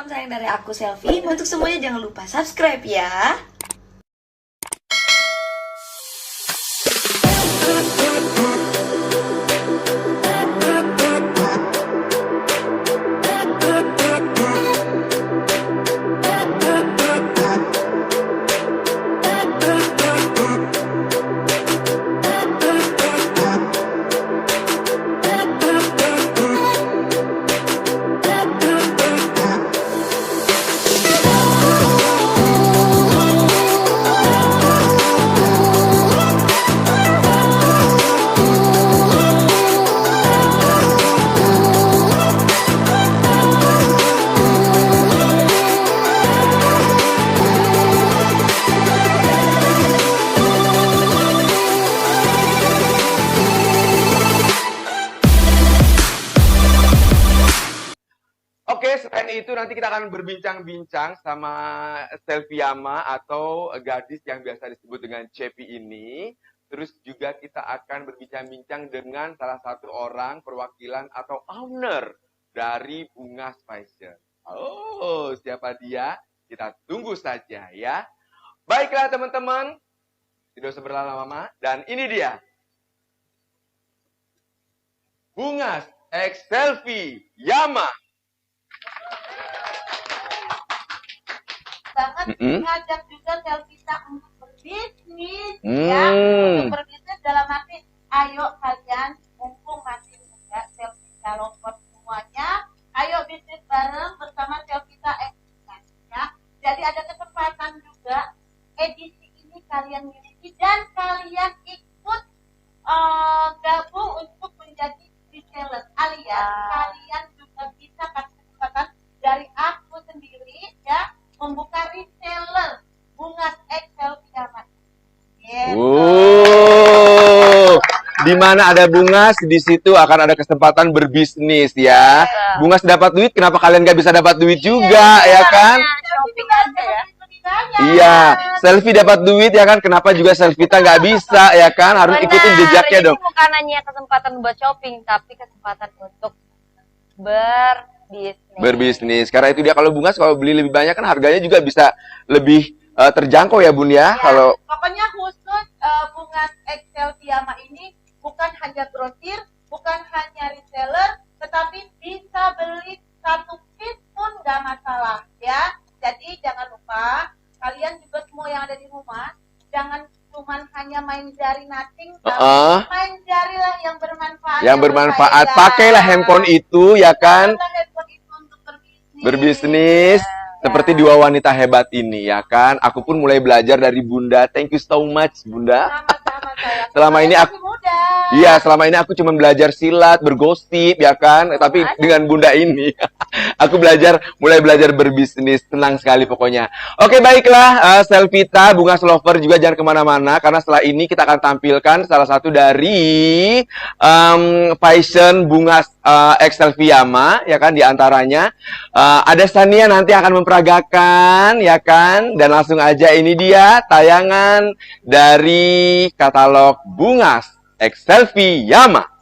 salam sayang dari aku Selfie. Untuk semuanya jangan lupa subscribe ya. Oke, selain itu nanti kita akan berbincang-bincang sama Selviama atau gadis yang biasa disebut dengan Cepi ini. Terus juga kita akan berbincang-bincang dengan salah satu orang perwakilan atau owner dari Bungas Fashion. Oh, siapa dia? Kita tunggu saja ya. Baiklah teman-teman, tidak usah berlama-lama. Dan ini dia. Bungas X Selviama. Banget ngajak juga Selvita untuk berbisnis ya, untuk berbisnis dalam arti ayo kalian mumpung masih muda Selvita Lovers semuanya, ayo bisnis bareng bersama Selvita Experience ya. Jadi ada kesempatan juga edisi ini kalian miliki dan kalian ikut gabung untuk menjadi reseller alias kalian juga bisa kasih kesempatan dari aku sendiri ya, membuka reseller Bungas X Selviama. Di mana ada Bungas, di situ akan ada kesempatan berbisnis ya. Bungas dapat duit, kenapa kalian nggak bisa dapat duit juga ya kan? Shopping aja ya. Iya, Selfie dapat duit ya kan? Kenapa juga Selvita nggak bisa ya kan? Harus ikutin jejaknya dong. Ini bukan hanya kesempatan buat shopping, tapi kesempatan untuk berbisnis. Karena itu dia kalau Bungas kalau beli lebih banyak kan harganya juga bisa lebih terjangkau ya Bun ya. Kalau pokoknya khusus Bungas X Selviama ini bukan hanya grosir, bukan hanya reseller, tetapi bisa beli satu piece pun nggak masalah ya. Jadi jangan lupa kalian juga semua yang ada di rumah jangan cuman hanya main jari nothing, tapi main jarilah yang bermanfaat. Yang bermanfaat, pakailah handphone itu ya kan? Berbisnis seperti dua wanita hebat ini ya kan. Aku pun mulai belajar dari Bunda. Thank you so much Bunda. Sama-sama saya. Selama ini aku iya, selama ini aku cuma belajar silat, bergosip ya kan. Tapi dengan Bunda ini aku mulai belajar berbisnis. Senang sekali pokoknya. Oke, baiklah Selvita, Bungas Lover juga jangan kemana-mana karena setelah ini kita akan tampilkan salah satu dari fashion Bungas X Selviama ya kan, diantaranya ada Sania nanti akan memperagakan ya kan, dan langsung aja ini dia tayangan dari katalog Bungas X Selviama.